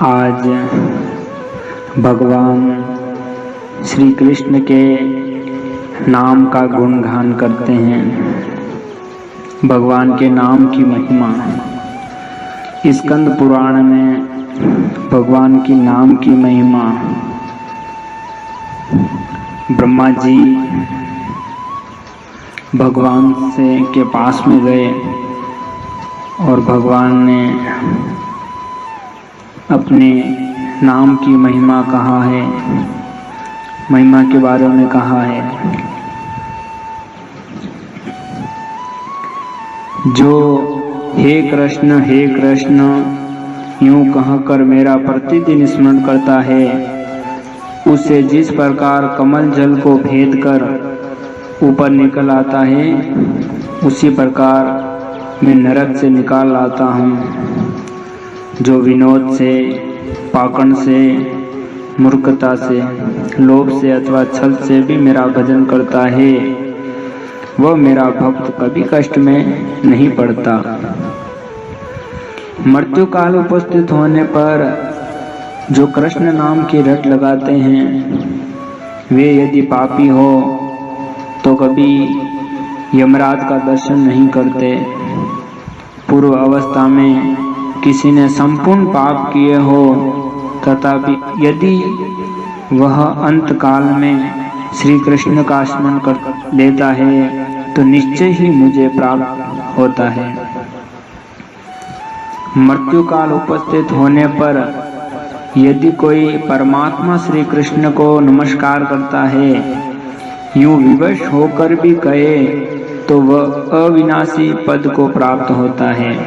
आज भगवान श्री कृष्ण के नाम का गुणगान करते हैं। भगवान के नाम की महिमा स्कंद पुराण में भगवान की नाम की महिमा। ब्रह्मा जी भगवान के पास में गए और भगवान ने अपने नाम की महिमा कहा है, महिमा के बारे में कहा है। जो हे कृष्ण यूं कहकर मेरा प्रतिदिन स्मरण करता है, उसे जिस प्रकार कमल जल को भेद कर ऊपर निकल आता है, उसी प्रकार मैं नरक से निकाल लाता हूँ। जो विनोद से, पाखंड से, मूर्खता से, लोभ से अथवा छल से भी मेरा भजन करता है, वह मेरा भक्त कभी कष्ट में नहीं पड़ता। मृत्यु काल उपस्थित होने पर जो कृष्ण नाम की रट लगाते हैं, वे यदि पापी हो तो कभी यमराज का दर्शन नहीं करते। पूर्व अवस्था में किसी ने संपूर्ण पाप किए हो, तथापि यदि वह अंत काल में श्री कृष्ण का स्मरण कर लेता है तो निश्चय ही मुझे प्राप्त होता है। मृत्यु काल उपस्थित होने पर यदि कोई परमात्मा श्री कृष्ण को नमस्कार करता है, यूं विवश होकर भी कहे, तो वह अविनाशी पद को प्राप्त होता है।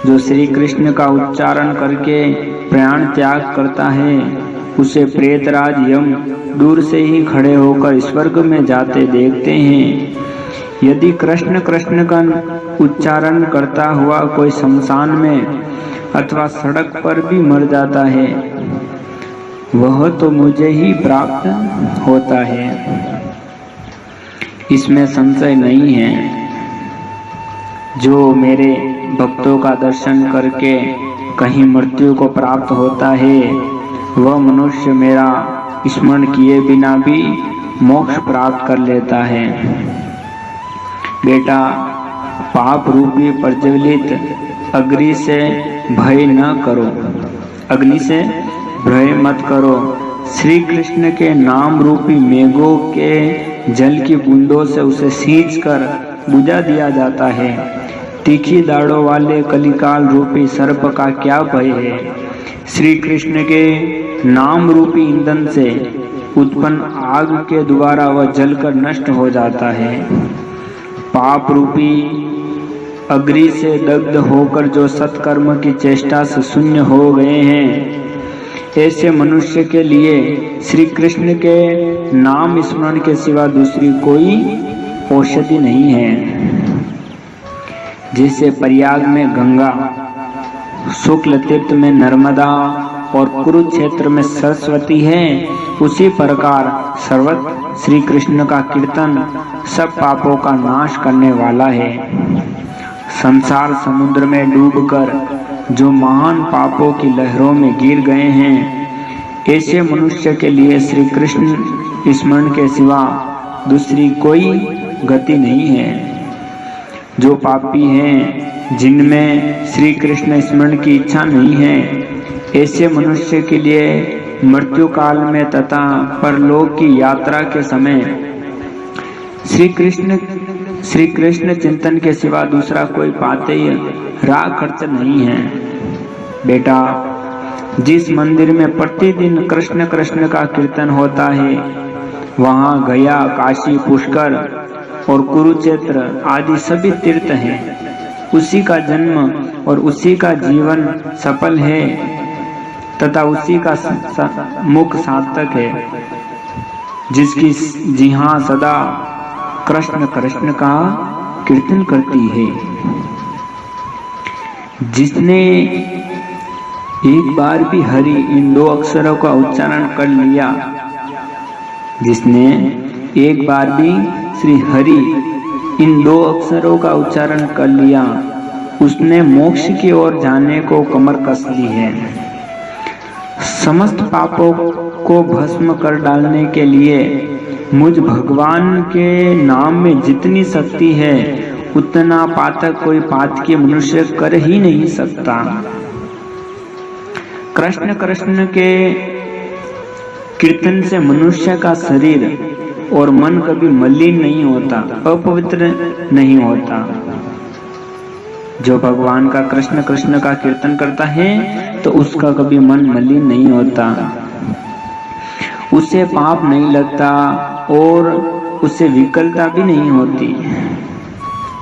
जो श्री कृष्ण का उच्चारण करके प्राण त्याग करता है, उसे प्रेतराज यम दूर से ही खड़े होकर स्वर्ग में जाते देखते हैं। यदि कृष्ण कृष्ण का उच्चारण करता हुआ कोई शमशान में अथवा सड़क पर भी मर जाता है, वह तो मुझे ही प्राप्त होता है, इसमें संशय नहीं है। जो मेरे भक्तों का दर्शन करके कहीं मृत्यु को प्राप्त होता है, वह मनुष्य मेरा स्मरण किए बिना भी मोक्ष प्राप्त कर लेता है। बेटा, पाप रूपी प्रज्वलित अग्नि से भय न करो, अग्नि से भय मत करो। श्री कृष्ण के नाम रूपी मेघों के जल की बूंदों से उसे सींच कर बुझा दिया जाता है। तीखी दाढ़ों वाले कलिकाल रूपी सर्प का क्या भय है। श्री कृष्ण के नाम रूपी ईंधन से उत्पन्न आग के द्वारा वह जलकर नष्ट हो जाता है। पाप रूपी अग्नि से दग्ध होकर जो सत्कर्म की चेष्टा से शून्य हो गए हैं, ऐसे मनुष्य के लिए श्री कृष्ण के नाम स्मरण के सिवा दूसरी कोई औषधि नहीं है। जैसे प्रयाग में गंगा, शुक्ल तीर्थ में नर्मदा और कुरुक्षेत्र में सरस्वती है, उसी प्रकार सर्वत्र श्री कृष्ण का कीर्तन सब पापों का नाश करने वाला है। संसार समुद्र में डूबकर जो महान पापों की लहरों में गिर गए हैं, ऐसे मनुष्य के लिए श्री कृष्ण स्मरण के सिवा दूसरी कोई गति नहीं है। जो पापी हैं, जिनमें श्री कृष्ण स्मरण की इच्छा नहीं है, ऐसे मनुष्य के लिए मृत्यु काल में तथा परलोक की यात्रा के समय श्री कृष्ण चिंतन के सिवा दूसरा कोई पाते राह खर्च नहीं है। बेटा, जिस मंदिर में प्रतिदिन कृष्ण कृष्ण का कीर्तन होता है, वहाँ गया, काशी, पुष्कर और कुरुक्षेत्र आदि सभी तीर्थ हैं। उसी का जन्म और उसी का जीवन सफल है तथा उसी का मुख सार्थक है, जिसकी जिहाँ सदा कृष्ण कृष्ण का कीर्तन करती है। जिसने एक बार भी हरि इन दो अक्षरों का उच्चारण कर लिया, जिसने एक बार भी श्री हरि इन दो अक्षरों का उच्चारण कर लिया, उसने मोक्ष की ओर जाने को कमर कस ली है। समस्त पापों को भस्म कर डालने के लिए मुझ भगवान के नाम में जितनी शक्ति है उतना पातक कोई पातकी मनुष्य कर ही नहीं सकता। कृष्ण कृष्ण के कीर्तन से मनुष्य का शरीर और मन कभी मलिन नहीं होता, अपवित्र नहीं होता। जो भगवान का कृष्ण कृष्ण का कीर्तन करता है तो उसका कभी मन मलिन नहीं होता, उसे पाप नहीं लगता और उसे विकलता भी नहीं होती।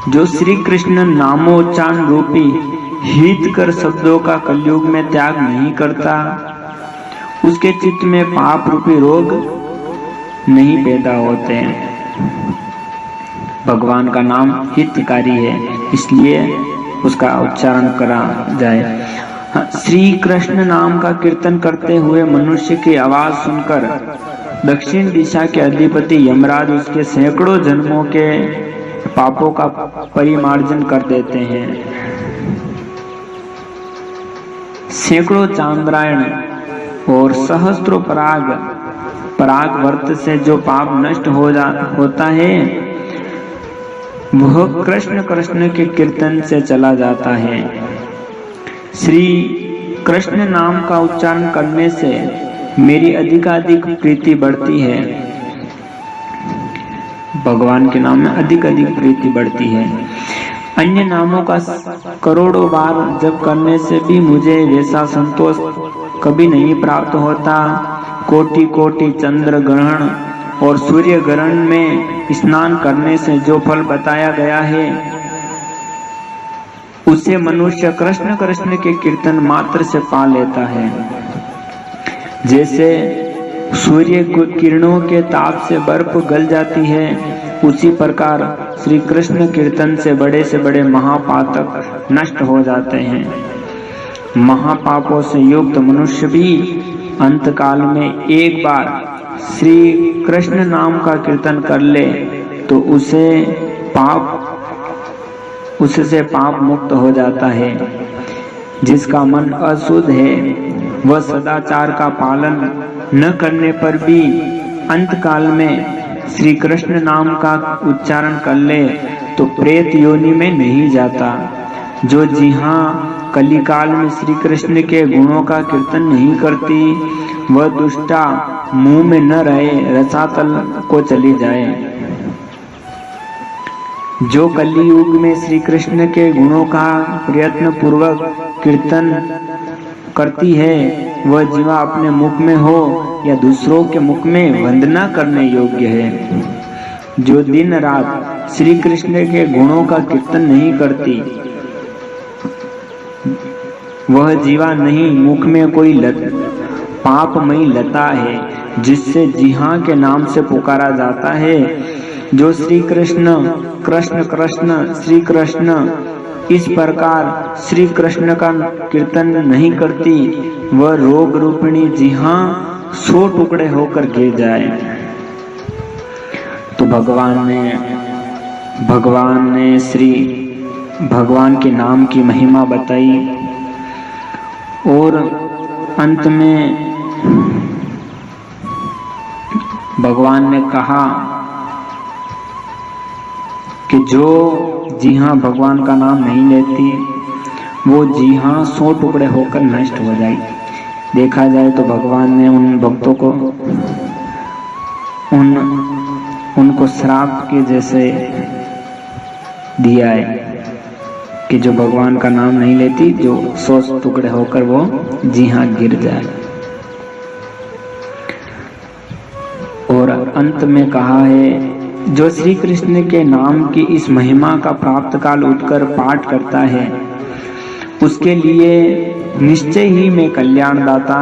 जो श्री कृष्ण नामोच्चारण रूपी हितकर शब्दों का कलयुग में त्याग नहीं करता, उसके चित्त में पाप रूपी रोग नहीं पैदा होते हैं। भगवान का नाम हितकारी है, इसलिए उसका उच्चारण करा जाए। श्री कृष्ण नाम का कीर्तन करते हुए मनुष्य की आवाज सुनकर दक्षिण दिशा के अधिपति यमराज उसके सैकड़ों जन्मों के पापों का परिमार्जन कर देते हैं। सैकड़ों चांद्रायण और सहस्त्रों पराग वर्त से जो पाप नष्ट होता है वह कृष्ण कृष्ण के कीर्तन से चला जाता है। श्री कृष्ण नाम का उच्चारण करने से मेरी अधिकाधिक प्रीति बढ़ती है। भगवान के नाम में अधिक प्रीति बढ़ती है। अन्य नामों का करोड़ों बार जप करने से भी मुझे वैसा संतोष कभी नहीं प्राप्त होता। कोटि कोटि चंद्र ग्रहण और सूर्य ग्रहण में स्नान करने से जो फल बताया गया है उसे मनुष्य कृष्ण कृष्ण के कीर्तन मात्र से पा लेता है। जैसे सूर्य किरणों के ताप से बर्फ गल जाती है, उसी प्रकार श्री कृष्ण कीर्तन से बड़े महापातक नष्ट हो जाते हैं। महापापों से युक्त मनुष्य भी अंतकाल में एक बार श्री कृष्ण नाम का कीर्तन कर ले तो उससे पाप मुक्त हो जाता है। जिसका मन अशुद्ध है वह सदाचार का पालन न करने पर भी अंतकाल में श्री कृष्ण नाम का उच्चारण कर ले तो प्रेत योनि में नहीं जाता। जो जी हाँ कलिकाल में श्री कृष्ण के गुणों का कीर्तन नहीं करती वह दुष्टा मुंह में न रहे रसातल को चली जाए। जो कलियुग में श्री कृष्ण के गुणों का प्रयत्न पूर्वक कीर्तन करती है वह जीवा अपने मुख में हो या दूसरों के मुख में वंदना करने योग्य है। जो दिन रात श्री कृष्ण के गुणों का कीर्तन नहीं करती वह जीवा नहीं मुख में कोई पापमयी लता है जिससे जी हाँ के नाम से पुकारा जाता है। जो श्री कृष्ण कृष्ण कृष्ण श्री कृष्ण इस प्रकार श्री कृष्ण का कीर्तन नहीं करती वह रोग रूपिणी जी हाँ 100 टुकड़े होकर गिर जाए। तो भगवान ने श्री भगवान के नाम की महिमा बताई और अंत में भगवान ने कहा कि जो जी हाँ भगवान का नाम नहीं लेती वो जी हाँ 100 टुकड़े होकर नष्ट हो जाएगी। देखा जाए तो भगवान ने उन भक्तों को उनको श्राप के जैसे दिया है कि जो भगवान का नाम नहीं लेती जो 100 टुकड़े होकर वो जी हाँ गिर जाए। और अंत में कहा है जो श्री कृष्ण के नाम की इस महिमा का प्राप्त काल उठकर पाठ करता है उसके लिए निश्चय ही मैं कल्याणदाता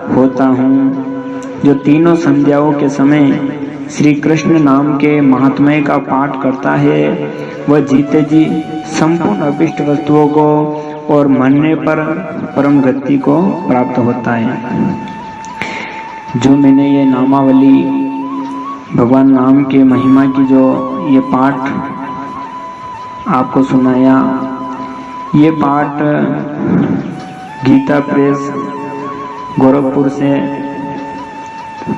होता हूँ। जो तीनों संध्याओं के समय श्री कृष्ण नाम के महात्म्य का पाठ करता है वह जीते जी संपूर्ण अभिष्ट वस्तुओं को और मरने पर परम गति को प्राप्त होता है। जो मैंने ये नामावली भगवान नाम के महिमा की जो ये पाठ आपको सुनाया, ये पाठ गीता प्रेस गोरखपुर से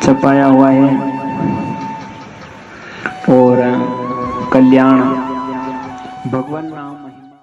छपाया हुआ है और कल्याण। भगवान नाम